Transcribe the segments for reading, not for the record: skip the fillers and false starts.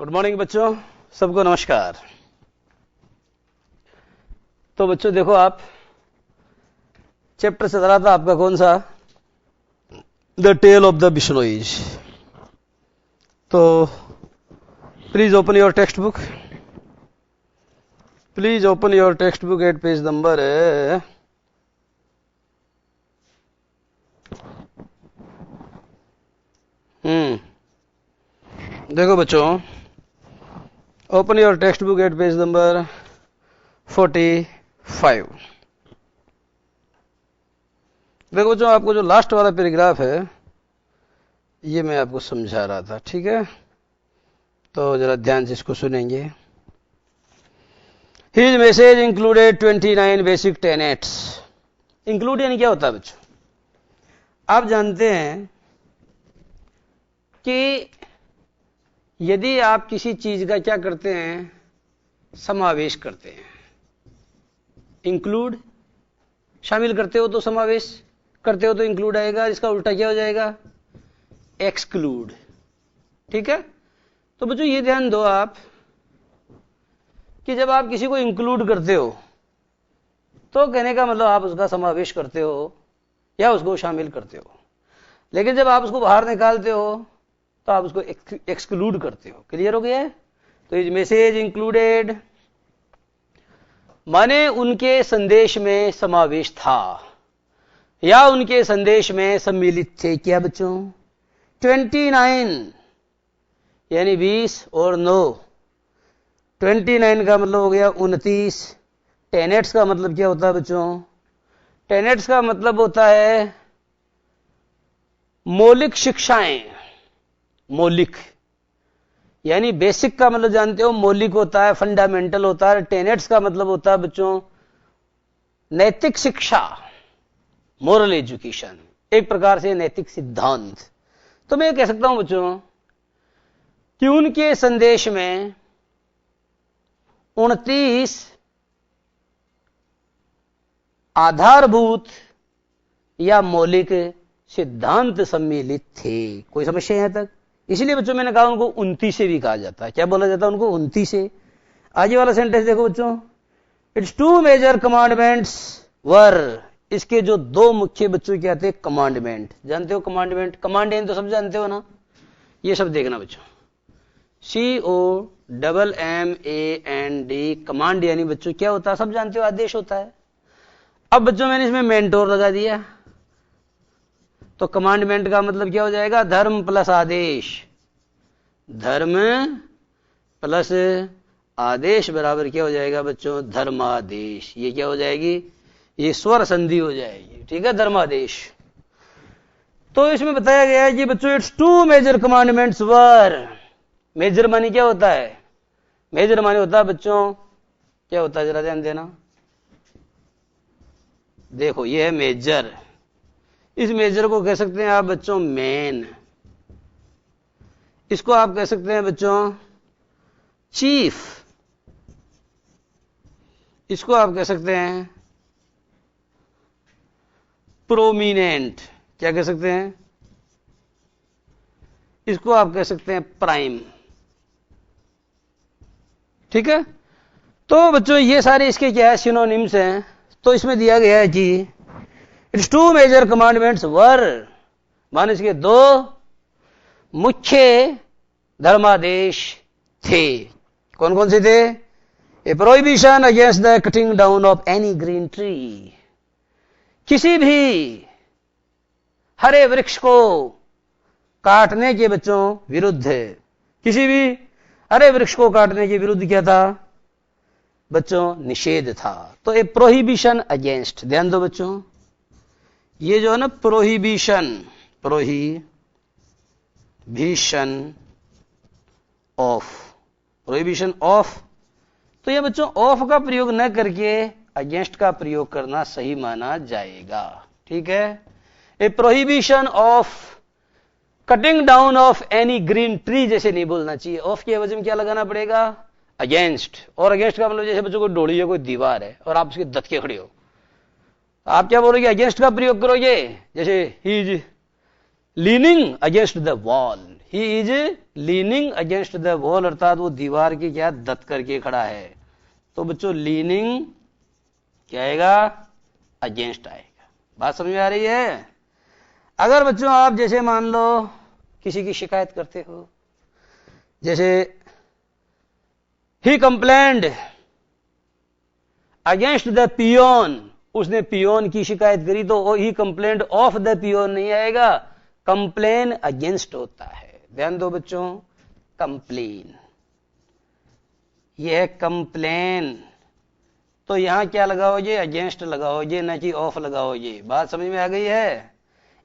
Good morning बच्चों, सबको नमस्कार। तो बच्चों देखो, आप चैप्टर से चला था आपका कौन सा, the tale of the Bishnois. तो please open your text book, please open your text book at page number देखो बच्चों, open your text book at page number 45। देखो बच्चों, आपको जो लास्ट वाला पैराग्राफ है ये मैं आपको समझा रहा था, ठीक है? तो जरा ध्यान से इसको सुनेंगे। His message included 29 basic tenets. Include यानी क्या होता है बच्चों? आप जानते हैं कि यदि आप किसी चीज का क्या करते हैं, समावेश करते हैं, इंक्लूड शामिल करते हो तो समावेश करते हो तो इंक्लूड आएगा, इसका उल्टा क्या हो जाएगा, एक्सक्लूड। ठीक है? तो बच्चों ये ध्यान दो आप कि जब आप किसी को इंक्लूड करते हो तो कहने का मतलब आप उसका समावेश करते हो या उसको शामिल करते हो, लेकिन जब आप उसको बाहर निकालते हो तो आप उसको एक्सक्लूड करते हो। क्लियर हो गया है? तो इस मैसेज इंक्लूडेड माने उनके संदेश में समावेश था या उनके संदेश में सम्मिलित थे। क्या बच्चों? 29 यानी 20 और 9। 29 का मतलब हो गया 29। टेनेट्स का मतलब क्या होता है बच्चों? टेनेट्स का मतलब होता है मौलिक शिक्षाएं। मौलिक यानी बेसिक का मतलब जानते हो, मौलिक होता है, फंडामेंटल होता है। टेनेट्स का मतलब होता है बच्चों नैतिक शिक्षा, मोरल एजुकेशन, एक प्रकार से नैतिक सिद्धांत। तो मैं कह सकता हूं बच्चों कि उनके संदेश में 29 आधारभूत या मौलिक सिद्धांत सम्मिलित थे। कोई समस्या यहां तक? इसलिए बच्चों मैंने कहा उनको 29 से भी कहा जाता है। क्या बोला जाता है उनको? 29 से। आगे वाला सेंटेंस देखो बच्चों, इट्स 2 मेजर कमांडमेंट्स वर। इसके जो 2 मुख्य बच्चों क्या थे? कमांडमेंट। जानते हो कमांडमेंट? कमांड यानी तो सब जानते हो ना, ये सब देखना बच्चों। COMMAND, कमांड यानी बच्चों क्या होता है? सब जानते हो, आदेश होता है। अब बच्चों मैंने इसमें मेंटोर लगा दिया तो कमांडमेंट का मतलब क्या हो जाएगा? धर्म प्लस आदेश। धर्म प्लस आदेश बराबर क्या हो जाएगा बच्चों? धर्मादेश। ये क्या हो जाएगी? ये स्वर संधि हो जाएगी। ठीक है? धर्मादेश। तो इसमें बताया गया है कि बच्चों it's 2 major commandments were. Major मानी क्या होता है? मेजर मानी होता है बच्चों क्या होता है? जरा ध्यान देना। देखो ये है मेजर। इस मेजर को कह सकते हैं आप बच्चों मेन। इसको आप कह सकते हैं बच्चों चीफ। इसको आप कह सकते हैं प्रोमिनेंट। क्या कह सकते हैं? इसको आप कह सकते हैं प्राइम। ठीक है? तो बच्चों ये सारे इसके क्या है? सिनोनिम्स हैं। तो इसमें दिया गया है कि इट्स 2 मेजर कमांडमेंट्स वर, माने इसके 2 मुख्य धर्मादेश थे। कौन कौन से थे? A prohibition against the cutting down of any green tree. किसी भी हरे वृक्ष को काटने के बच्चों विरुद्ध है। किसी भी हरे वृक्ष को काटने के विरुद्ध क्या था बच्चों? निषेध था। तो ए प्रोहिबिशन अगेंस्ट, ध्यान दो बच्चों, ये जो है ना prohibition, prohibition of, prohibition of. तो ये बच्चों ऑफ का प्रयोग न करके अगेंस्ट का प्रयोग करना सही माना जाएगा। ठीक है? A prohibition of cutting down of any green tree जैसे नहीं बोलना चाहिए। ऑफ की एवज में क्या लगाना पड़ेगा? अगेंस्ट। और अगेंस्ट का मतलब जैसे बच्चों कोई डोली है, कोई दीवार है और आप उसके दत के खड़े हो, आप क्या बोलोगे? अगेंस्ट का प्रयोग करोगे। जैसे he is leaning against the wall, he is leaning against the wall, अर्थात वो दीवार की क्या दत करके खड़ा है। तो बच्चों लीनिंग क्या आएगा, अगेंस्ट आएगा। बात समझ में आ रही है। अगर बच्चों आप जैसे मान लो किसी की शिकायत करते हो, जैसे ही कंप्लेंड अगेंस्ट द पियोन, उसने पियोन की शिकायत करी, तो ही कंप्लेंट ऑफ द पियोन नहीं आएगा, कंप्लेन अगेंस्ट होता है। ध्यान दो बच्चों, कंप्लेन, यह कंप्लेन, तो यहां क्या लगाओगे, अगेंस्ट लगाओगे, न कि ऑफ लगाओगे। बात समझ में आ गई है।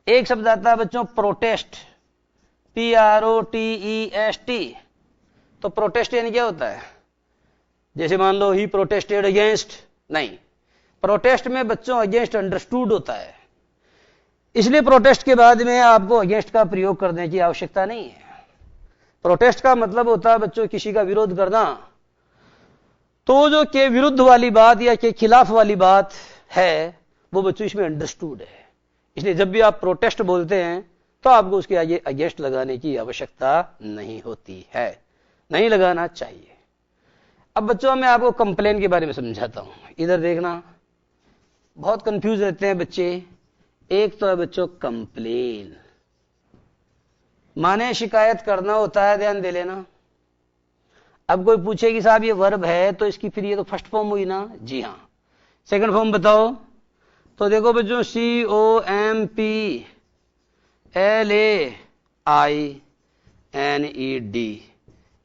एक शब्द आता है बच्चों प्रोटेस्ट, PROTEST। तो प्रोटेस्ट यानी क्या होता है, जैसे मान लो ही प्रोटेस्टेड अगेंस्ट, नहीं, प्रोटेस्ट में बच्चों अगेंस्ट अंडरस्टूड होता है, इसलिए प्रोटेस्ट के बाद में आपको अगेंस्ट का प्रयोग करने की आवश्यकता नहीं है। प्रोटेस्ट का मतलब होता है बच्चों किसी का विरोध करना, तो जो के विरुद्ध वाली बात या के खिलाफ वाली बात है वो बच्चों इसमें अंडरस्टूड है। इसलिए जब भी आप प्रोटेस्ट बोलते हैं तो आपको उसके आगे अगेंस्ट लगाने की आवश्यकता नहीं होती है, नहीं लगाना चाहिए। अब बच्चों मैं आपको कंप्लेन के बारे में समझाता हूं। इधर देखना, बहुत कंफ्यूज रहते हैं बच्चे। एक तो है बच्चों कंप्लेन, माने शिकायत करना होता है, ध्यान दे लेना। अब कोई पूछे कि साहब ये वर्ब है तो इसकी फिर ये तो फर्स्ट फॉर्म हुई ना, जी हां, सेकंड फॉर्म बताओ। तो देखो बच्चों COMPLAINED,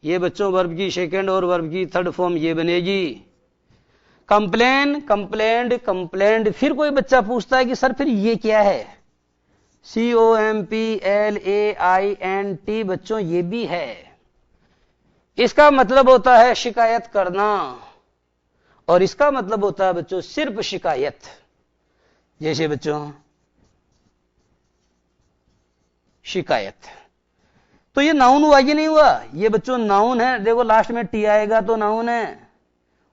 ये बच्चों वर्ब की सेकंड और वर्ब की थर्ड फॉर्म ये बनेगी। Complain, complained, complained. फिर कोई बच्चा पूछता है कि सर फिर ये क्या है, COMPLAINT, बच्चों ये भी है। इसका मतलब होता है शिकायत करना, और इसका मतलब होता है बच्चों सिर्फ शिकायत। जैसे बच्चों शिकायत, तो ये नाउन हुआ कि नहीं हुआ, ये बच्चों नाउन है। देखो लास्ट में टी आएगा तो नाउन है,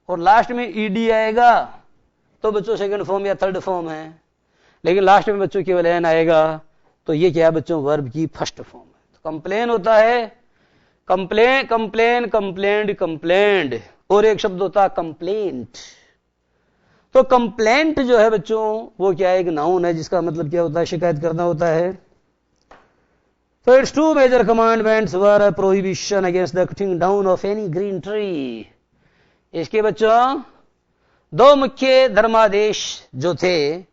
और लास्ट में ईडी आएगा तो बच्चों सेकंड फॉर्म या थर्ड फॉर्म है। लेकिन लास्ट में बच्चों केवल एन आएगा तो ये क्या है बच्चों, वर्ब की फर्स्ट फॉर्म है। तो कंप्लेन होता है कंप्लेन, कंप्लेन, कंप्लेंड, कंप्लेंड, और एक शब्द होता है कंप्लेंट। तो कंप्लेंट जो है बच्चों वो क्या है, एक नाउन है जिसका मतलब क्या होता है, शिकायत करना होता है। तो it's two major commandments were a prohibition against the cutting down of any green tree. इसके बच्चों दो मुख्य धर्मादेश जो थे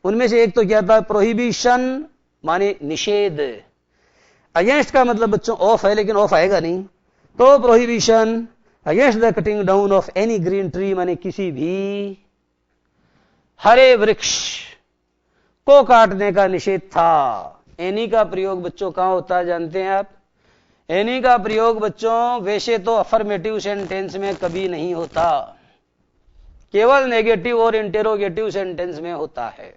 उनमें से एक तो क्या था, प्रोहिबिशन माने निषेध, अगेंस्ट का मतलब बच्चों ऑफ है, लेकिन ऑफ आएगा नहीं। तो prohibition against the cutting down of any green tree माने किसी भी हरे वृक्ष को काटने का निषेध था। एनी का प्रयोग बच्चों कहां होता है जानते हैं आप? एनी का प्रयोग बच्चों वैसे तो अफर्मेटिव सेंटेंस में कभी नहीं होता, केवल नेगेटिव और इंटेरोगेटिव सेंटेंस में होता है।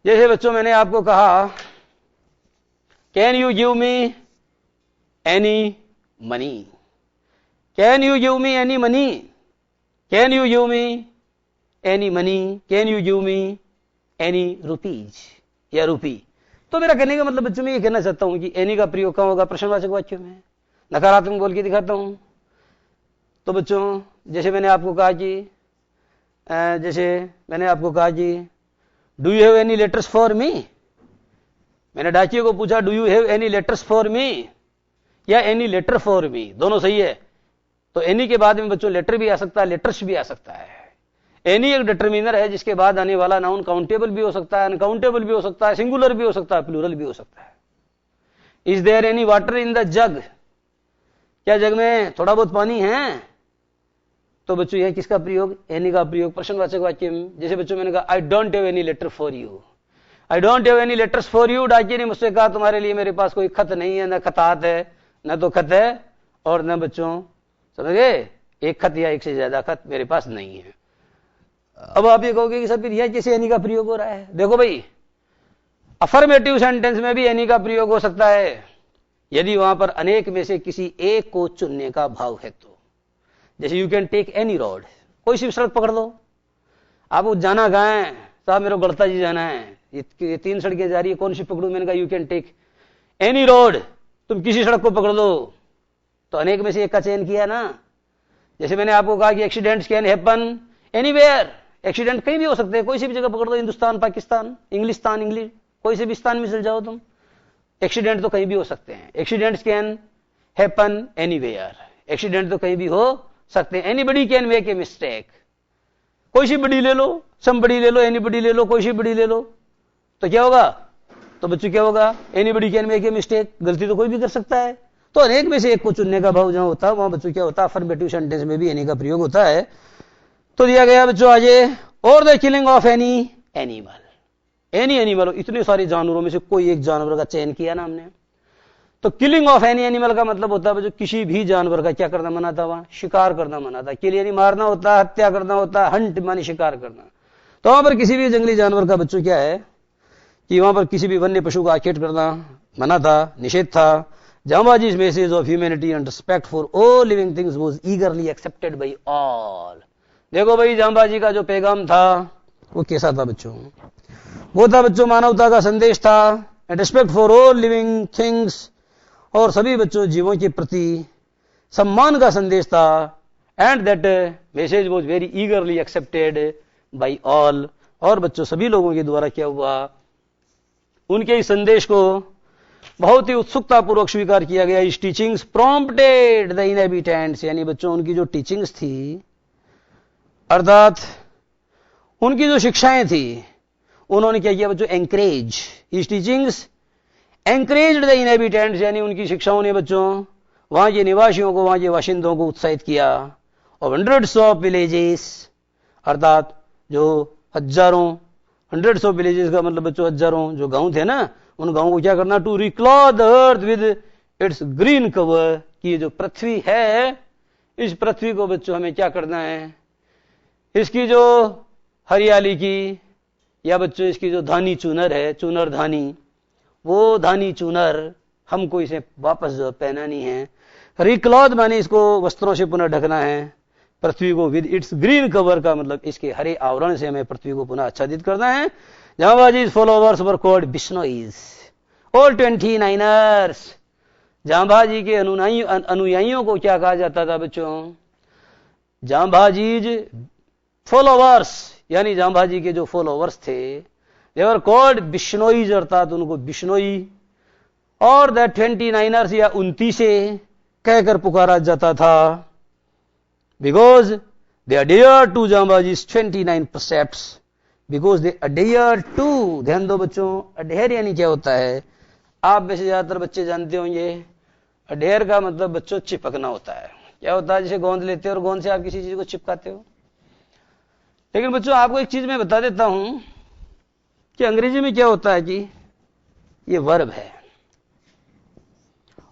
जैसे बच्चों मैंने आपको कहा can you give me any money, can you give me any money, can you give me any money, can you give me any rupees या रुपी। तो मेरा कहने का मतलब बच्चों में ये कहना चाहता हूं कि एनी का प्रयोग कहां होगा, प्रश्नवाचक वाक्यों में। नकारात्मक बोल के दिखाता हूं। तो बच्चों जैसे मैंने आपको कहा कि do you have any letters for me, मैंने डाकिये को पूछा do you have any letters for me या एनी लेटर फॉर मी, दोनों सही है। तो एनी के बाद में बच्चों लेटर भी आ सकता है, लेटर्स भी आ सकता है। एनी एक डिटर्मिनर है जिसके बाद आने वाला नाउन काउंटेबल भी हो सकता है, अनकाउंटेबल भी हो सकता है, सिंगुलर भी हो सकता है, प्लूरल भी हो सकता है। Is there any water in the jug, क्या जग में थोड़ा बहुत पानी है? तो बच्चों यह किसका प्रयोग, एनी का प्रयोग प्रश्नवाचक वाक्य में। जैसे बच्चों मैंने कहा I don't have any letter for you, I don't have any letters for you. डाकिये ने मुझसे कहा तुम्हारे लिए मेरे पास कोई खत नहीं है, न खतात है, न तो खत है और न बच्चों समझ गए एक खत या एक से ज्यादा खत मेरे पास नहीं है। अब आप ये कहोगे कि सर फिर यह कैसे एनी का प्रयोग हो रहा है? देखो भाई अफर्मेटिव सेंटेंस में भी एनी का प्रयोग हो सकता है यदि वहां पर अनेक में से किसी एक को चुनने का भाव है तो। जैसे you can take any road, कोई सी सड़क पकड़ लो, आपको जाना कहां है? साहब मेरे को गड़ताजी जाना है, ये 3 सड़कें जा रही है, कौन सी पकड़ू? मैंने कहा you can take any road, तुम किसी सड़क को पकड़ लो तो अनेक में से एक का चयन किया ना। जैसे मैंने आपको कहा कि accidents can happen anywhere, accident कहीं भी हो सकते हैं, कोई सी भी जगह पकड़ दो, हिंदुस्तान, पाकिस्तान, इंग्लिस्तान, इंग्लिश, कोई से भी स्थान में चल जाओ तुम, एक्सीडेंट तो कहीं भी हो सकते हैं। Accidents can happen anywhere, accident तो कहीं भी हो सकते हैं। Anybody can make a mistake, कोई सी बड़ी ले लो, समबडी ले लो, एनीबडी ले लो, कोई सी बड़ी ले लो, तो क्या होगा? तो बच्चों क्या होगा? Anybody can make a mistake, गलती तो कोई भी कर सकता है। तो अनेक में से एक को चुनने का भाव जहां होता है वहां बच्चों क्या होता है? अफर्मेटिव सेंटेंस में भी एनी का प्रयोग होता है। तो दिया गया बच्चों आगे, और the killing of any animal, any animal, इतने सारे जानवरों में से कोई एक जानवर का चयन किया ना हमने। तो किलिंग ऑफ एनी एनिमल का मतलब होता है जो किसी भी जानवर का क्या करना मना था? वहां शिकार करना मना था। किल यानी मारना होता है, हत्या करना होता है, हंट मानी शिकार करना। तो वहां पर किसी भी जंगली जानवर का बच्चों क्या है कि वहां पर किसी भी वन्य पशु का आखेट करना मना था, निषेध था। जांबाजी's message of humanity and respect for all living things was eagerly accepted by all। देखो भाई, जांबाजी का जो पैगाम था वो कैसा था बच्चों? वो था बच्चों मैनवता का संदेश था, and respect for all living things, और सभी बच्चों जीवों के प्रति सम्मान का संदेश था। And that message was very ईगरली accepted by all, और बच्चों सभी लोगों के द्वारा क्या हुआ? उनके इस संदेश को बहुत ही उत्सुकता पूर्वक स्वीकार किया गया। इस टीचिंग्स प्रॉम्प्टेड द इनहैबिटेंट्स, यानी बच्चों उनकी जो टीचिंग्स थी, अर्थात उनकी जो शिक्षाएं थी, उन्होंने क्या किया बच्चों? एंकरेज, इस टीचिंग्स एंकरेज्ड द इनहैबिटेंट्स, यानी उनकी शिक्षाओं ने बच्चों वहां के निवासियों को, वहां के बाशिंदों को उत्साहित किया। और हंड्रेड्स ऑफ विलेजेस, अर्थात जो हजारों, हंड्रेड्स ऑफ विलेजेस का मतलब बच्चों हजारों जो गांव थे ना, उन गांवों को क्या करना? To reclothe the earth with its green cover, कि ये जो पृथ्वी है, इस पृथ्वी को बच्चों हमें क्या करना है? इसकी जो हरियाली की, या बच्चों इसकी जो धानी चूनर है, चूनर धानी, वो धानी चूनर हमको इसे वापस जो पहनानी है। रिक्लॉथ माने इसको वस्त्रों से पुनः ढकना है पृथ्वी को, विद इट्स ग्रीन कवर का मतलब इसके हरे आवरण से हमें पृथ्वी को पुनः आच्छादित करना है। Jambaji's followers were called Bishnois, all 29ers। Jambaji के अनुयायियों को क्या कहा जाता था बच्चों? जांबाजीज फॉलोवर्स, यानी जांबाजी के जो फॉलोवर्स थे, दे वर कॉल्ड बिश्नोईज, अर्थात उनको बिश्नोई और द 29ers या 29 कहकर पुकारा जाता था, because they adhere to Jambaji's 29 precepts, because they adhere to. ध्यान दो बच्चों, अडेयर यानी क्या होता है? आप में से ज्यादातर बच्चे जानते होंगे, अडेयर का मतलब बच्चों चिपकना होता है। क्या होता है? जैसे गोंद लेते हो और गोंद से आप किसी चीज को चिपकाते हो। लेकिन बच्चों आपको एक चीज मैं बता देता हूं कि अंग्रेजी में क्या होता है कि ये वर्ब है,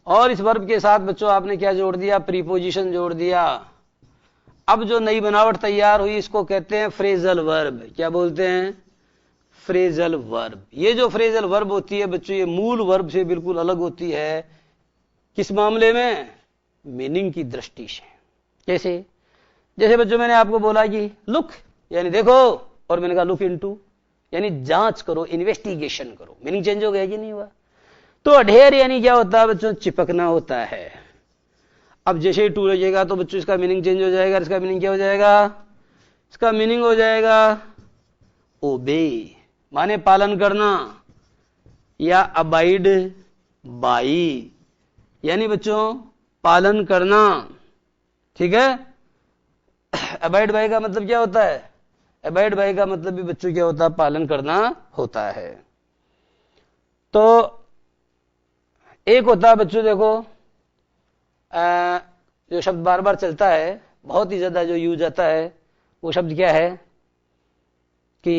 और इस वर्ब के साथ बच्चों आपने क्या जोड़ दिया? प्रीपोजिशन जोड़ दिया। अब जो नई बनावट तैयार हुई इसको कहते हैं फ्रेजल वर्ब। क्या बोलते हैं? Phrasal verb. ये जो फ्रेजल वर्ब होती है बच्चों, ये मूल वर्ब से बिल्कुल अलग होती है। किस मामले में? मीनिंग की दृष्टि से। कैसे? जैसे बच्चों मैंने आपको बोला कि लुक यानी देखो, और मैंने कहा लुक इनटू यानी जांच करो, इन्वेस्टिगेशन करो। मीनिंग चेंज हो गया कि नहीं हुआ? तो अडेयर यानी क्या होता है बच्चों? चिपकना होता है। अब जैसे ही टू लगेगा तो बच्चों इसका मीनिंग चेंज हो जाएगा। इसका मीनिंग क्या हो जाएगा? इसका मीनिंग हो जाएगा ओबे, माने पालन करना, या अबाइड बाई यानी बच्चों पालन करना। ठीक है? अबाइड बाई का मतलब क्या होता है? अबाइड बाई का मतलब भी बच्चों क्या होता है? पालन करना होता है। तो एक होता है बच्चों देखो, जो शब्द बार बार चलता है, बहुत ही ज्यादा जो यूज आता है, वो शब्द क्या है कि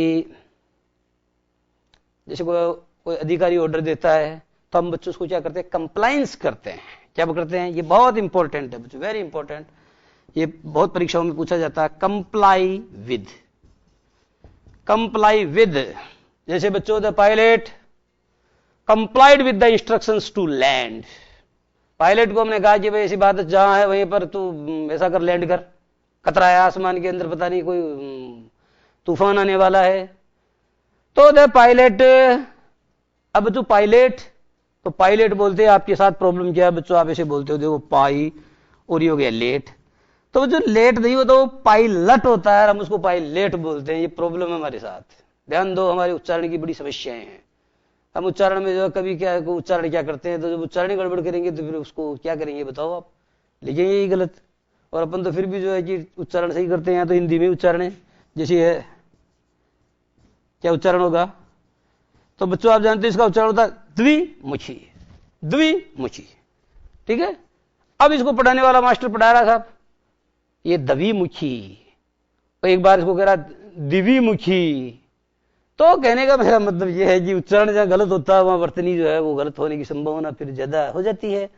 जैसे कोई अधिकारी ऑर्डर देता है तो हम बच्चों उसको क्या करते हैं? कंप्लायंस करते हैं। क्या करते हैं? ये बहुत इंपॉर्टेंट है बच्चों, वेरी इंपॉर्टेंट। ये बहुत परीक्षाओं में पूछा जाता है। Comply with, comply with. जैसे बच्चों the pilot complied with the instructions to land. Pilot को हमने कहा कि भाई ऐसी बात जहां है वहीं पर तू ऐसा कर, लैंड कर, खतरा है आसमान के अंदर, पता नहीं कोई तूफान आने वाला है। तो द पायलट, अब तू पायलट तो पायलट बोलते हैं। आपके साथ प्रॉब्लम क्या है बच्चों, आप ऐसे बोलते हो, देखो पाई और ये हो गया लेट। तो जो लेट नहीं होता वो पायलट होता है, हम उसको पायलट बोलते हैं। ये प्रॉब्लम है हमारे साथ, ध्यान दो। हमारे उच्चारण की बड़ी समस्याएं हैं। हम उच्चारण में जो कभी क्या है, उच्चारण क्या करते हैं, तो जब उच्चारण गड़बड़ करेंगे तो फिर उसको क्या करेंगे बताओ आप, लिखेंगे ही गलत। और अपन तो फिर भी जो है कि उच्चारण सही करते हैं। तो हिंदी में उच्चारण है जैसे है, क्या उच्चारण होगा, तो बच्चों आप जानते हैं इसका उच्चारण होता है द्विमुखी, द्विमुखी, ठीक है। अब इसको पढ़ाने वाला मास्टर पढ़ा रहा साहब ये द्विमुखी, तो एक बार इसको कह रहा द्विमुखी। तो कहने का मेरा मतलब यह है कि उच्चारण जहां गलत होता है वहां वर्तनी जो है वो गलत होने की संभावना फिर ज्यादा हो जाती है।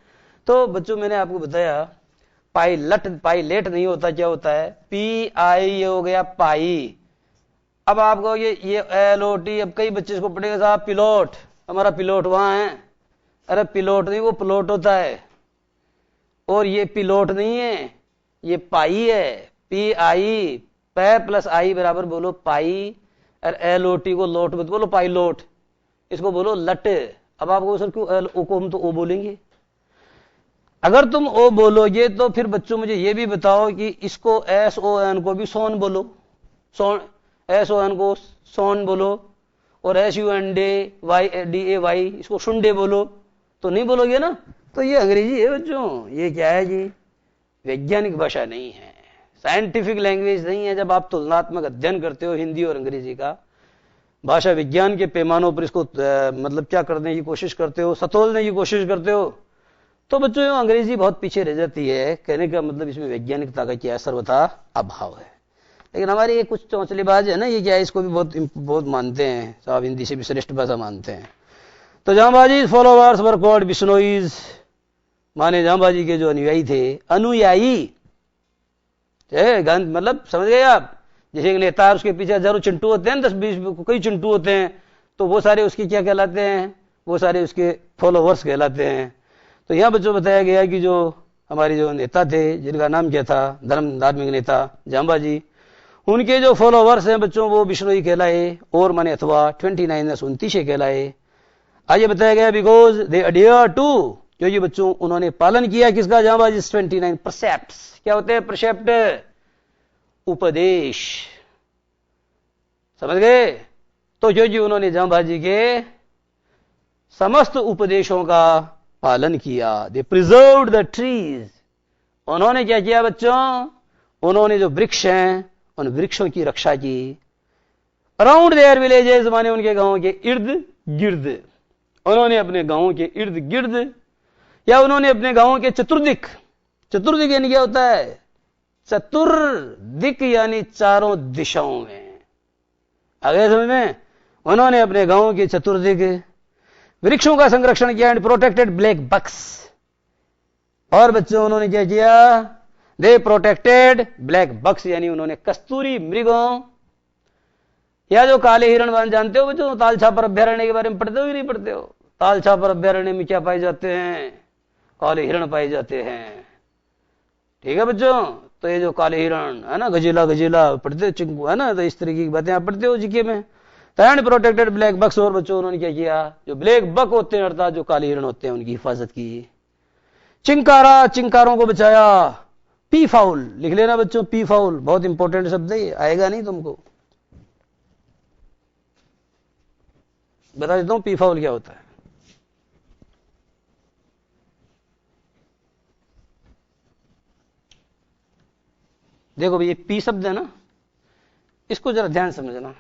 तो बच्चों मैंने आपको बताया पायलट, पायलट नहीं होता, क्या होता है पी आई, ये हो गया पाई। अब आपको ये LOT, अब कई बच्चे इसको पढ़ेगा साहब पिलोट, हमारा पिलोट वहां है। अरे पिलोट नहीं, वो प्लॉट होता है। और ये पिलोट नहीं है, ये पाई है, PI, पै प्लस आई बराबर बोलो पाई। और LOT को लोट मत बोलो, पाइलोट, इसको बोलो लट। अब आपको सर क्यों ओ को हम तो ओ बोलेंगे। अगर तुम ओ बोलोगे तो फिर बच्चों मुझे ये भी बताओ कि इसको SON को भी सोन बोलो, सोन, SON को सोन बोलो, और SUNDAY इसको शुंडे बोलो, तो नहीं बोलोगे ना। तो ये अंग्रेजी है बच्चों, ये क्या है जी, वैज्ञानिक भाषा नहीं है, साइंटिफिक लैंग्वेज नहीं है। जब आप तुलनात्मक अध्ययन करते हो हिंदी और अंग्रेजी का, भाषा विज्ञान के पैमानों पर इसको मतलब क्या करने की कोशिश करते हो, सतोलने की कोशिश करते हो, तो बच्चों अंग्रेजी बहुत पीछे रह जाती है। कहने का मतलब इसमें वैज्ञानिकता का क्या सर्वथा अभाव है। लेकिन हमारे ये कुछ चौंचलेबाज है ना, ये क्या है, इसको भी बहुत मानते हैं साहब, हिंदी से भी श्रेष्ठ भाषा मानते हैं। तो जांबाजी फॉलोवर्स वर कॉल्ड बिश्नोईज, माने जांबाजी के जो अनुयायी थे, अनुयायी मतलब समझ गए आप। जैसे एक नेता उसके पीछे हजारों चिंटू होते हैं, 10-20 कई चिंटू होते हैं, तो वो सारे उसके क्या कहलाते हैं, वो सारे उसके फॉलोवर्स कहलाते हैं। तो यहां बच्चों बताया गया कि जो हमारे जो नेता थे, जिनका नाम क्या था, धार्मिक नेता जांबाजी, उनके जो फॉलोवर्स हैं बच्चों वो बिश्नोई कहलाए, और माने अथवा 29 कहलाए। आइए बताया गया बिकॉज दे अडियर टू, क्योंकि बच्चों उन्होंने पालन किया किसका, जांबाजी 29 परसेप्ट्स। क्या होते हैं परसेप्ट, उपदेश, समझ गए। तो क्योंकि उन्होंने जांबाजी के समस्त उपदेशों का पालन किया, दे प्रिजर्व्ड द ट्रीज, उन्होंने क्या किया बच्चों, उन्होंने जो वृक्ष हैं उन वृक्षों की रक्षा की। अराउंड देयर विलेजेस, माने उनके गांवों के इर्द गिर्द, उन्होंने अपने गांवों के इर्द गिर्द, या उन्होंने अपने गांवों के चतुर्दिक, चतुर्दिक यानी क्या होता है, चतुर्दिक यानी चारों दिशाओं में, आगे समझ में, उन्होंने अपने गांवों के चतुर्दिक वृक्षों का संरक्षण किया एंड प्रोटेक्टेड ब्लैक बक्स। और बच्चों उन्होंने क्या किया, दे प्रोटेक्टेड ब्लैक बक्स, यानी उन्होंने कस्तूरी मृगों, या जो काले हिरण जानते हो बच्चों, ताल छापर अभ्यारण्य के बारे में पढ़ते हो कि नहीं पढ़ते हो। ताल छापर अभ्यारण्य में क्या पाए जाते हैं, काले हिरण पाए जाते हैं, ठीक है बच्चों। तो ये जो काले हिरण है ना, गजेला गजेला पढ़ते हो, चिंकू है ना, तो इस तरीके की बातें आप पढ़ते हो जीके में। एंड प्रोटेक्टेड ब्लैक बक्स, और बच्चों उन्होंने क्या किया, जो ब्लैक बक होते हैं अर्थात जो काले हिरण होते हैं उनकी हिफाजत की। चिंकारा, चिंकारों को बचाया। पी फाउल लिख लेना बच्चों, पी फाउल बहुत इंपॉर्टेंट शब्द है, आएगा नहीं तुमको, बता देता हूं पी फाउल क्या होता है। देखो भाई ये पी शब्द है ना, इसको जरा ध्यान समझना।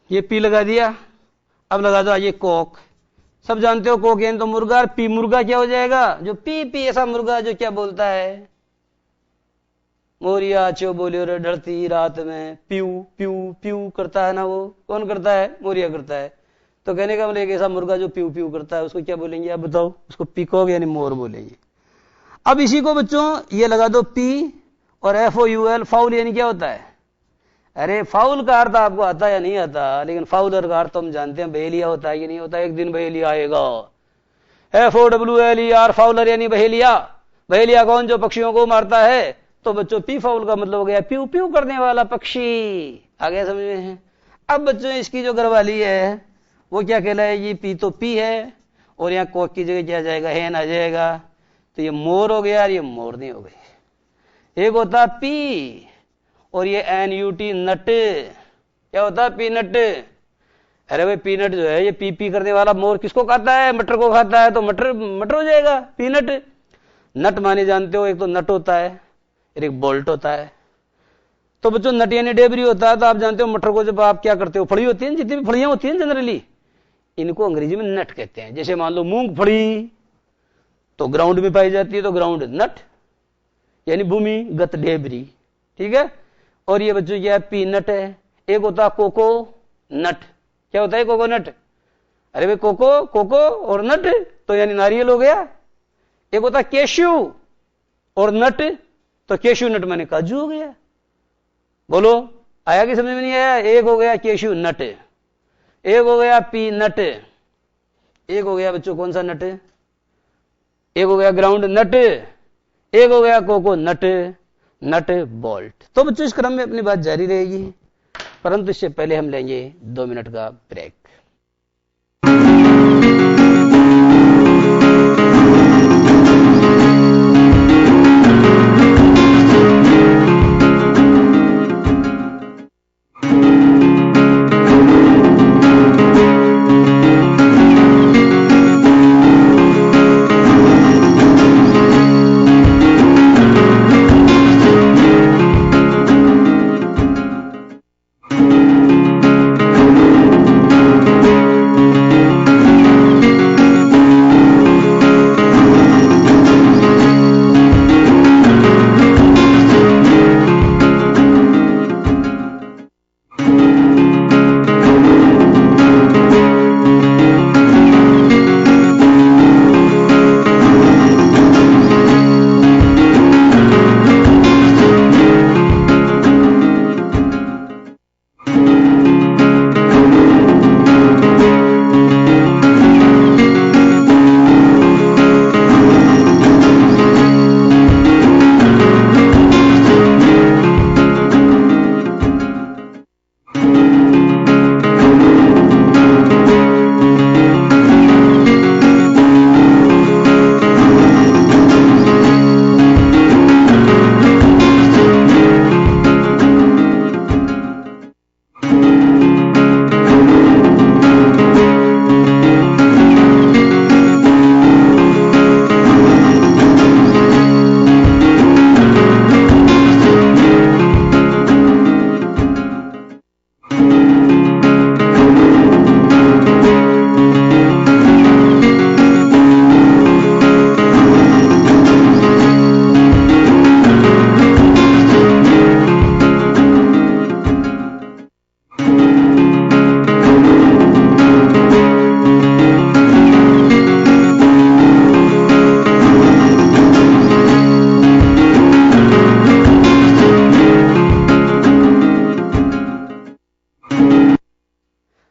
ये पी लगा दिया, अब लगा दो ये कोक, सब जानते हो कोक यानी तो मुर्गा, और पी मुर्गा क्या हो जाएगा, जो पी पी ऐसा मुर्गा जो क्या बोलता है, मोरिया चो बोलियो रे ढलती रात में, प्यू प्यू प्यू करता है ना, वो कौन करता है, मोरिया करता है। तो कहने का मतलब एक ऐसा मुर्गा जो प्यू प्यू करता है उसको क्या बोलेंगे आप बताओ, उसको पीकॉक यानी मोर बोलेंगे। अब इसी को बच्चों ये लगा दो पी और FOUL, फाउल यानी क्या होता है। अरे फाउल का अर्थ आपको आता या नहीं आता, लेकिन फाउलर का अर्थ तो हम जानते हैं बहेलिया होता है कि नहीं होता, एक दिन बहेलिया आएगा। FOULER फाउलर यानी बहेलिया, बहेलिया कौन, जो पक्षियों को मारता है। तो बच्चों पी फाउल का मतलब हो गया प्यू प्यू करने वाला पक्षी, आ गया समझ में है। अब बच्चों इसकी जो घरवाली है वो क्या कहलाएगी? पी तो पी है, और यहां कोक की जगह क्या आ जाएगा? हैन आ जाएगा। तो ये मोर हो गया और ये मोरनी हो गई। एक होता है पी, और ये NUT नट। क्या होता है? पीनट। अरे भाई पीनट जो है, ये पी पी करने वाला मोर किसको खाता है? मटर को खाता है, तो मटर मटर हो जाएगा पीनट। नट माने जानते हो, एक तो नट होता है, एक बोल्ट होता है। तो बच्चों नट यानी डेबरी होता है। तो आप जानते हो मटर को जब आप क्या करते हो, फड़ी होती है, जितनी भी फड़ियां होती हैं जनरली, इनको अंग्रेजी में नट कहते हैं। जैसे मान लो मूंगफली तो ग्राउंड में पाई जाती है, तो ग्राउंड नट यानी भूमिगत डेबरी, ठीक है। और ये बच्चों क्या है? पीनट है। एक होता है कोको नट। क्या होता है कोकोनट? अरे भाई कोको और नट तो यानी नारियल हो गया। एक होता है केशू और नट, तो केशू नट माने काजू हो गया। बोलो आया कि समझ में नहीं आया? एक हो गया केशू नट, एक हो गया पी नट, एक हो गया बच्चों कौन सा नट? एक हो गया ग्राउंड नट, एक हो गया कोको नट, नट बोल्ट। तो बच्चों इस क्रम में अपनी बात जारी रहेगी, परंतु इससे पहले हम लेंगे 2 मिनट का ब्रेक।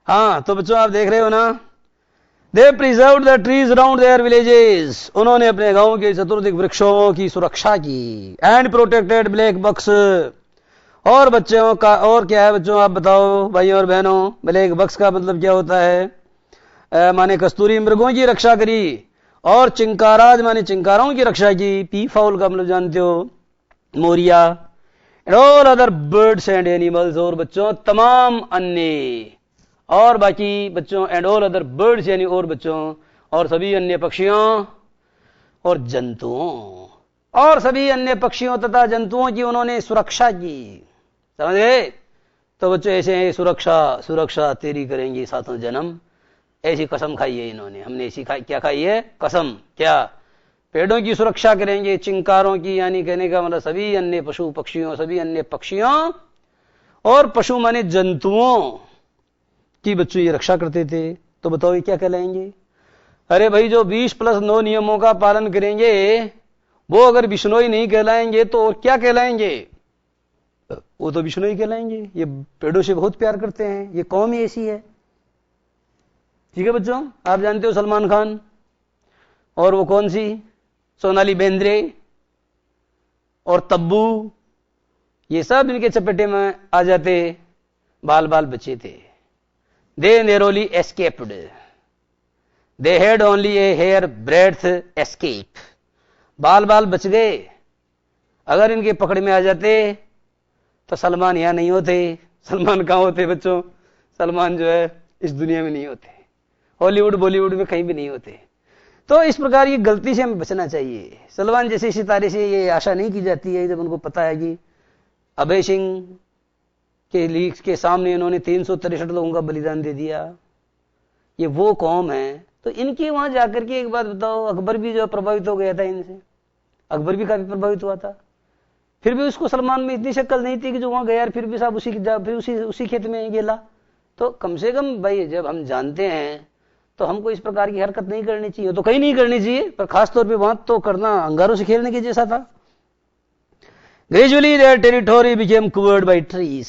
हाँ तो बच्चों आप देख रहे हो ना, they preserve the trees around their villages, उन्होंने अपने गांव के चतुर्दिक वृक्षों की सुरक्षा की। एंड प्रोटेक्टेड ब्लैक बक्स, और बच्चों का और क्या है बच्चों आप बताओ भाइयों और बहनों? ब्लैक बक्स का मतलब क्या होता है? माने कस्तूरी मृगों की रक्षा करी, और चिंकाराज माने चिंकारों की रक्षा की। पी फाउल का मतलब जानते हो, मोरिया। And all other birds and animals, और बच्चों तमाम अन्य, और बाकी बच्चों एंड ऑल अदर बर्ड्स यानी और बच्चों, और सभी अन्य पक्षियों और जंतुओं, और सभी अन्य पक्षियों तथा जंतुओं की उन्होंने सुरक्षा की। समझ गए? तो बच्चों ऐसे हैं, सुरक्षा सुरक्षा तेरी करेंगे सातों जन्म, ऐसी कसम खाई है इन्होंने। हमने ऐसी क्या खाई है? कसम। क्या? पेड़ों की सुरक्षा करेंगे, चिंकारों की, यानी कहने का मतलब सभी अन्य पशु पक्षियों, सभी अन्य पक्षियों और पशु माने जंतुओं की बच्चों ये रक्षा करते थे। तो बताओ ये क्या कहलाएंगे? अरे भाई जो 20+9 नियमों का पालन करेंगे वो अगर बिश्नोई नहीं कहलाएंगे तो और क्या कहलाएंगे? वो तो बिश्नोई कहलाएंगे। ये पेड़ों से बहुत प्यार करते हैं, ये कौम ही ऐसी है। ठीक है बच्चों, आप जानते हो सलमान खान, और वो कौन सी सोनाली बेंद्रे और तब्बू, ये सब इनके चपेटे में आ जाते, बाल बाल बचे थे। They narrowly escaped, they had only a hair breadth escape, बाल बाल बच गए। अगर इनके पकड़ में आ जाते तो सलमान यहां नहीं होते। सलमान कहां होते बच्चों? सलमान जो है इस दुनिया में नहीं होते, हॉलीवुड बॉलीवुड में कहीं भी नहीं होते। तो इस प्रकार की गलती से हमें बचना चाहिए। सलमान जैसे सितारे से ये आशा नहीं की जाती है, जब उनको पता है कि अभय सिंह के लीग के सामने इन्होंने 363 लोगों का बलिदान दे दिया, ये वो कौम है। तो इनके वहां जाकर के एक बात बताओ, अकबर भी जो प्रभावित हो गया था इनसे, अकबर भी काफी प्रभावित हुआ था, फिर भी उसको सलमान में इतनी शक्ल नहीं थी कि जो वहां गया फिर भी साहब उसी खेत में गेला। तो कम से कम भाई जब हम जानते हैं तो हमको इस प्रकार की हरकत नहीं करनी चाहिए, तो कहीं नहीं करनी चाहिए, पर खासतौर पे वहां तो करना अंगारों से खेलने के जैसा था। Gradually their territory became covered by trees,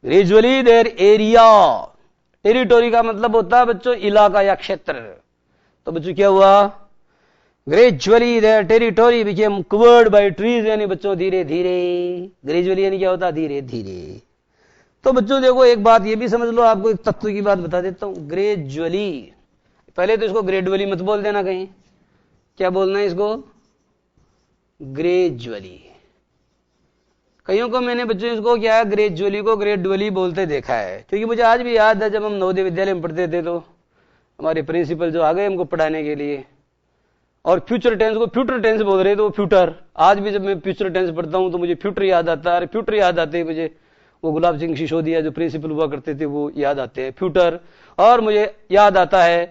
gradually their area, territory का मतलब होता है बच्चों इलाका या क्षेत्र। तो बच्चों क्या हुआ? Gradually their territory became covered by trees, यानी बच्चों धीरे धीरे, ग्रेजुअली यानी क्या होता है? धीरे धीरे। तो बच्चों देखो एक बात ये भी समझ लो, आपको एक तत्व की बात बता देता हूं। ग्रेजुअली, पहले तो इसको ग्रेजुअली मत बोल देना कहीं, क्या बोलना है इसको? ग्रेजुअली। कईयों को मैंने बच्चों इसको क्या है, ग्रेजुअली को ग्रेजुअली बोलते देखा है, क्योंकि मुझे आज भी याद है जब हम नवोदय विद्यालय में पढ़ते थे तो हमारे प्रिंसिपल जो आ गए हमको पढ़ाने के लिए, और फ्यूचर टेंस को फ्यूचर टेंस बोल रहे थे, वो फ्यूचर। आज भी जब मैं फ्यूचर टेंस पढ़ता हूं तो मुझे फ्यूचर याद आता है। अरे फ्यूचर याद आते हैं मुझे, वो गुलाब सिंह सिसोदिया जो प्रिंसिपल हुआ करते थे वो याद आते हैं, फ्यूचर। और मुझे याद आता है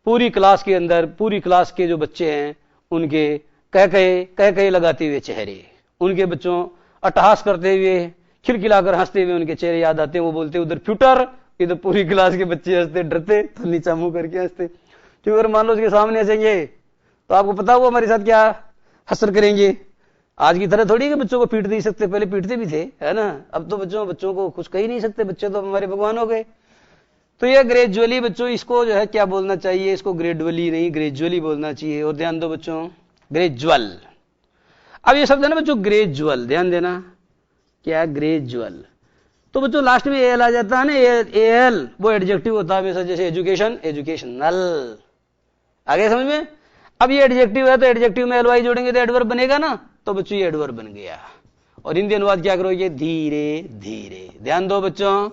पूरी क्लास के अंदर, पूरी क्लास के जो बच्चे हैं उनके कह कहे लगाते हुए चेहरे, उनके बच्चों अट्टहास करते हुए, खिलखिलाकर हंसते हुए उनके चेहरे याद आते हैं। वो बोलते उधर फ्यूचर, इधर पूरी क्लास के बच्चे हंसते, डरते तो नीचा मुंह करके हंसते, क्योंकि अगर मान लो उसके सामने हंसेंगे तो आपको पता हुआ हमारे साथ क्या हसर करेंगे। आज की तरह थोड़ी कि बच्चों को पीट नहीं सकते, पहले पीटते भी थे, है ना। अब तो बच्चों को कुछ कह ही नहीं सकते, बच्चे तो हमारे भगवान हो गए। तो ये ग्रेजुअली बच्चों, इसको जो है क्या बोलना चाहिए? इसको ग्रेजुअली नहीं, ग्रेजुअली बोलना चाहिए। और ध्यान दो बच्चों, ग्रेजुअल। अब ये शब्द है ना बच्चों ग्रेजुअल, ध्यान देना क्या ग्रेजुअल। तो बच्चों लास्ट में एल आ जाता है ना, एल वो एडजेक्टिव होता है हमेशा, जैसे एजुकेशन, एजुकेशनल। आगे समझ में? अब ये एडजेक्टिव है तो एडजेक्टिव में एलवाई जोड़ेंगे तो एडवर्ब बनेगा ना, तो बच्चों ये एडवर्ब बन गया। और हिंदी अनुवाद क्या करोगे? धीरे धीरे। ध्यान दो बच्चों,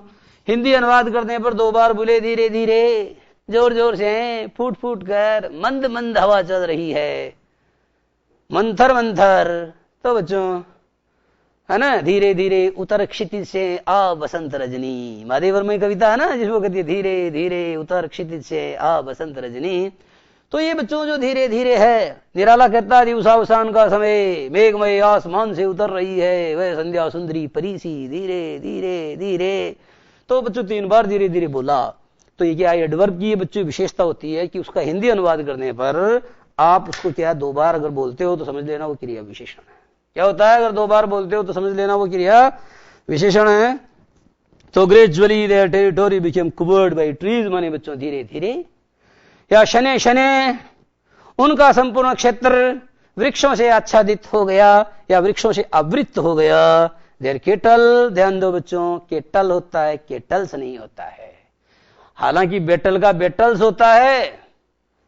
हिंदी अनुवाद करने पर 2 बार बोले धीरे धीरे, जोर जोर से, फूट फूट कर, मंद मंद हवा चल रही है, मंथर मंथर। तो बच्चों है ना, धीरे धीरे उतर क्षितिज से आ बसंत रजनी, महादेव वर्मा की कविता है ना जिसको कहती है धीरे धीरे उतर क्षितिज से आ बसंत रजनी। तो ये बच्चों जो धीरे धीरे है, निराला कहता है दिवसावसान का समय, मेघमय आसमान से उतर रही है वह संध्या सुंदरी परीसी, धीरे धीरे धीरे। तो बच्चों 3 बार धीरे धीरे बोला। तो ये क्या एडवर्ब की बच्चों विशेषता होती है कि उसका हिंदी अनुवाद करने पर आप उसको क्या 2 बार अगर बोलते हो तो समझ लेना वो क्रिया विशेषण है। क्या होता है? अगर 2 बार बोलते हो तो समझ लेना वो क्रिया विशेषण है। तो gradually their territory became covered by trees, माने बच्चों धीरे धीरे, या शने शने उनका संपूर्ण क्षेत्र वृक्षों से आच्छादित हो गया या वृक्षों से आवृत हो गया। देयर केटल, ध्यान दो बच्चों, केटल होता है, केटल्स नहीं होता है। हालांकि बेटल का बेटल्स होता है,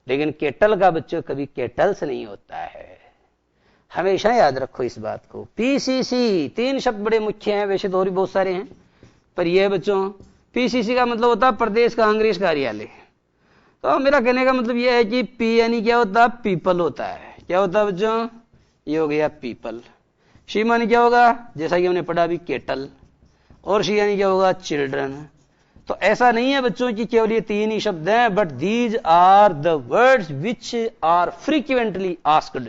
लेकिन केटल का बच्चों कभी केटल्स नहीं होता है। हमेशा याद रखो इस बात को। पीसीसी 3 शब्द बड़े मुख्य हैं, वैसे तो और भी बहुत सारे हैं, पर यह बच्चों पीसीसी का मतलब होता है प्रदेश कांग्रेस कार्यालय। तो मेरा कहने का मतलब यह है कि पी यानी क्या होता है? पीपल होता है। क्या होता है बच्चों? ये हो गया पीपल। शी मानी क्या होगा? जैसा कि हमने पढ़ा अभी केटल। और शी यानी क्या होगा? चिल्ड्रन। तो ऐसा नहीं है बच्चों कि केवल ये 3 ही शब्द हैं, but these are the words which are frequently asked.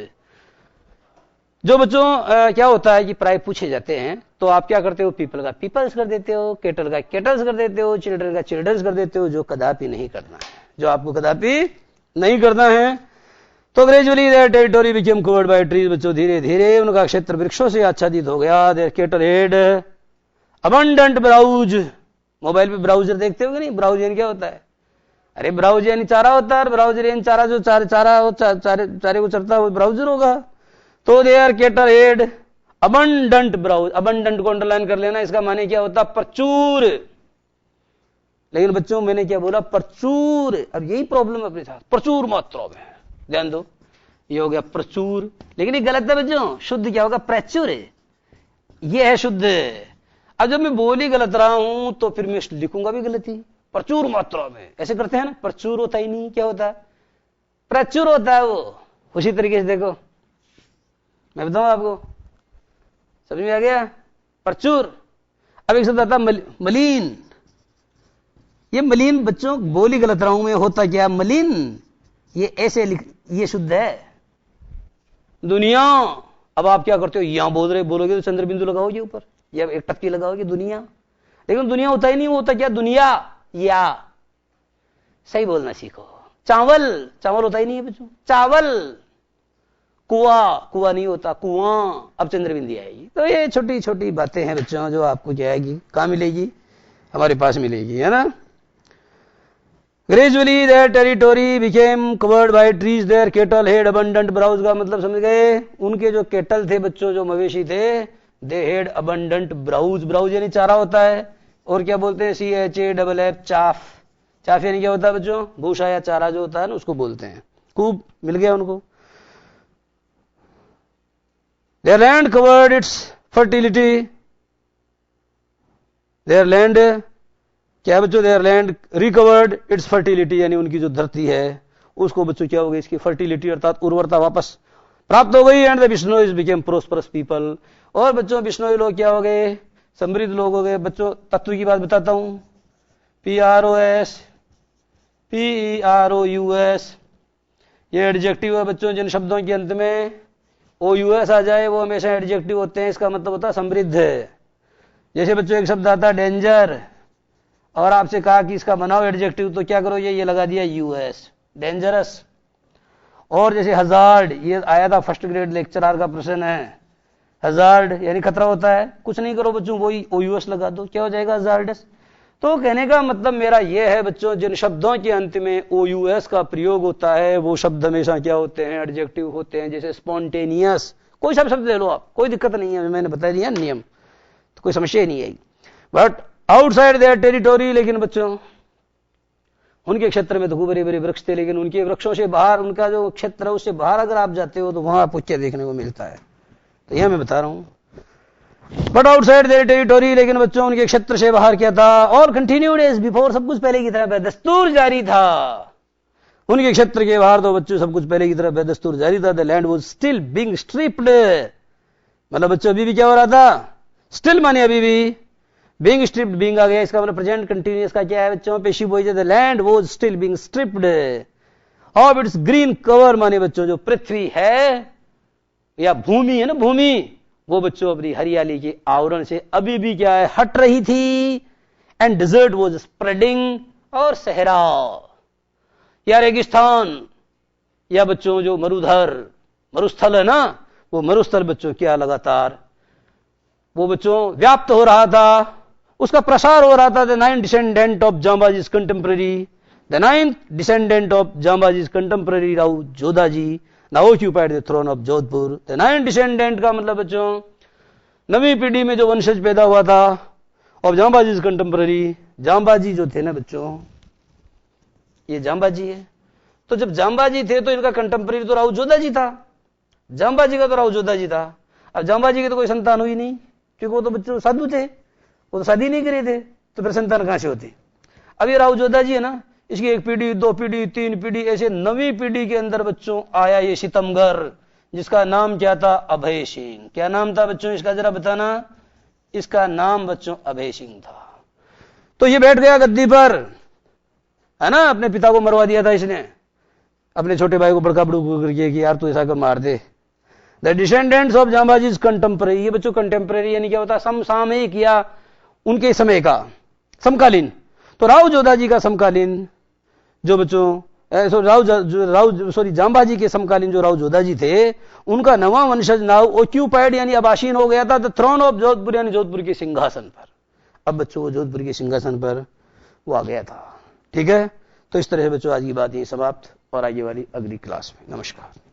जो बच्चों क्या होता है कि प्राय पूछे जाते हैं, तो आप क्या करते हो? पीपल का पीपल्स कर देते हो, केटल का केटल्स कर देते हो, चिल्ड्रन का चिल्ड्रंस कर देते हो, जो कदापि नहीं करना है, जो आपको कदापि नहीं करना है। तो gradually their territory became covered by trees, बच्चों धीरे धीरे उनका क्षेत्र वृक्षों से आच्छादित हो गया। Their cattle had abundant browse. Mobile पे ब्राउजर देखते हो कि नहीं? ब्राउज यानी क्या होता है? अरे ब्राउज यानी चारा होता है, ब्राउजर यानी चारा, जो चारे को चरता है वो ब्राउजर होगा। तो their cattle had abundant browse, abundant को अंडरलाइन कर लेना, इसका माने क्या होता है? प्रचुर। लेकिन बच्चों मैंने क्या बोला, प्रचुर। अब यही प्रॉब्लम अपने साथ, प्रचुर मात्रा में। ध्यान दो, ये हो गया प्रचुर, लेकिन ये गलत है बच्चों। शुद्ध क्या होगा, प्रचुर। ये है शुद्ध। अब जब मैं बोल ही गलत रहा हूं तो फिर मैं लिखूंगा भी गलत ही। प्रचुर मात्रा में ऐसे करते हैं ना, प्रचुर होता ही नहीं, क्या होता है, प्रचुर होता है वो। उसी तरीके से देखो, मैं बताऊं आपको, समझ में आ गया, प्रचुर। अब एक शब्द आता है मलिन। ये मलिन बच्चों बोल ही गलत रहा हूं मैं, होता क्या, मलिन। ये ऐसे ये शुद्ध है। दुनिया, अब आप क्या करते हो, यहां बोलोगे तो चंद्र बिंदु लगाओगे ऊपर, या एक टक्की लगाओगे दुनिया, लेकिन दुनिया होता ही नहीं, वो होता क्या, दुनिया। या सही बोलना सीखो। चावल, चावल होता ही नहीं है बच्चों, चावल। कुआ नहीं होता, कुआं। अब चंद्र बिंदु आएगी। तो ये छोटी छोटी बातें हैं बच्चों, जो आपको क्या आएगी, कहां मिलेगी, हमारे पास मिलेगी, है ना। Gradually their territory became covered by trees. Their cattle had abundant browse का मतलब समझ गए, उनके जो केटल थे बच्चों, जो मवेशी थे, they had abundant browse। browse यानी चारा होता है, और क्या बोलते हैं, CHAFF, चाफ। चाफ यानी क्या होता है बच्चों, भूसा या चारा जो होता है ना, उसको बोलते हैं। खूब मिल गया उनको। Their land covered its fertility। Their land क्या बच्चों, there land recovered it's fertility, यानी उनकी जो धरती है उसको बच्चों क्या हो गई, इसकी फर्टिलिटी अर्थात उर्वरता वापस प्राप्त हो गई। And the Bishnois became prosperous people. और बच्चों बिश्नोई लोग क्या हो गए, समृद्ध लोग हो गए। बच्चों तत्व की बात बताता हूं, PROS PEROUS, ये एडजेक्टिव है बच्चों। जिन शब्दों के अंत में OUS आ जाए वो हमेशा एडजेक्टिव होते हैं, इसका मतलब होता है समृद्ध। जैसे बच्चों एक शब्द आता है डेंजर, और आपसे कहा कि इसका बनाओ एडजेक्टिव, तो क्या करो, ये लगा दिया US, डेंजरस। और जैसे हजार्ड, ये आया था फर्स्ट ग्रेड लेक्चरर का प्रश्न है, हजार्ड यानी खतरा होता है। कुछ नहीं करो बच्चों, वही OUS लगा दो, क्या हो जाएगा, हजार्डस। तो कहने का मतलब मेरा यह है बच्चों, जिन शब्दों के अंत में OUS का प्रयोग होता है वो शब्द हमेशा क्या होते हैं, एडजेक्टिव होते हैं। जैसे स्पॉन्टेनियस, कोई सा शब्द ले लो आप, कोई दिक्कत नहीं है, मैंने बता दिया नियम, तो कोई समस्या नहीं आएगी। बट आउटसाइड देयर टेरिटोरी, लेकिन बच्चों उनके क्षेत्र में तो खूब बड़े बड़े वृक्ष थे, लेकिन उनके वृक्षों से बाहर, उनका जो क्षेत्र है उससे बाहर अगर आप जाते हो तो वहां आपको क्या देखने को मिलता है, तो यह मैं बता रहा हूं। बट आउटसाइड देयर टेरिटोरी, लेकिन बच्चों उनके क्षेत्र से बाहर क्या था, और कंटिन्यूड एज बिफोर, सब कुछ पहले की तरह बेदस्तूर जारी था। उनके क्षेत्र के बाहर तो बच्चों सब कुछ पहले की तरह बेदस्तूर जारी था। The land was still being stripped, मतलब बच्चों अभी भी क्या हो रहा था, स्टिल माने अभी भी, बीइंग स्ट्रिप्ड, बीइंग आ गया, इसका मतलब प्रेजेंट कंटिन्यूअस का क्या है बच्चों, पेशी बोई। The land was still being stripped of its green cover, माने बच्चों जो पृथ्वी है या भूमि है ना, भूमि, वो बच्चों अपनी हरियाली के आवरण से अभी भी क्या है, हट रही थी। एंड डिजर्ट वाज स्प्रेडिंग, और सहरा या रेगिस्तान या बच्चों जो मरुस्थल है ना, वो मरुस्थल बच्चों क्या लगातार वो बच्चों व्याप्त हो रहा था, उसका प्रसार हो रहा था। The ninth descendant of Jambaji's contemporary, the ninth descendant of Jambaji's contemporary Rao Jodhaji now occupied the throne of Jodhpur. The ninth descendant का मतलब बच्चों नवी पीढ़ी में जो वंशज पैदा हुआ था ऑफ जांबाजीज कंटेम्पररी, जांबाजी जो थे ना बच्चों, ये जांबाजी है। तो जब जांबाजी थे तो इनका कंटेम्पररी तो राव जोधाजी था, जांबाजी का तो राव जोधाजी था। अब जांबाजी की तो कोई संतान हुई नहीं, क्योंकि वो तो बच्चों साधु थे, वो तो शादी नहीं करे थे, तो फिर संतान कहां से होती। अब ये राव जोधाजी है ना, इसकी एक पीढ़ी, दो पीढ़ी, तीन पीढ़ी, ऐसे नवी पीढ़ी के अंदर बच्चों आया ये सितमगर, जिसका नाम क्या था, अभय सिंह। क्या नाम था बच्चों इसका, जरा बताना। इसका नाम बच्चों अभय सिंह था। तो ये बैठ गया गद्दी पर, है ना, अपने पिता को मरवा दिया था इसने, अपने छोटे भाई को बड़का बड़ू करके कि यार तू ऐसा कर मार दे। The descendants of Jambaji's contemporary, ये बच्चों कंटेम्पररी यानी क्या होता है, समसामयिक या उनके समय का, समकालीन। तो राव जोधाजी का समकालीन जो बच्चों जांबाजी के समकालीन जो राव जोधाजी थे, उनका नवा वंशज नाउ ऑक्यूपाइड यानी आबासीन हो गया था द थ्रोन ऑफ जोधपुर, यानी जोधपुर के सिंहासन पर। अब बच्चों जोधपुर के सिंहासन पर वो आ गया था। ठीक है, तो इस तरह से बच्चों आज की बात यही समाप्त, और आगे वाली अगली क्लास में। नमस्कार।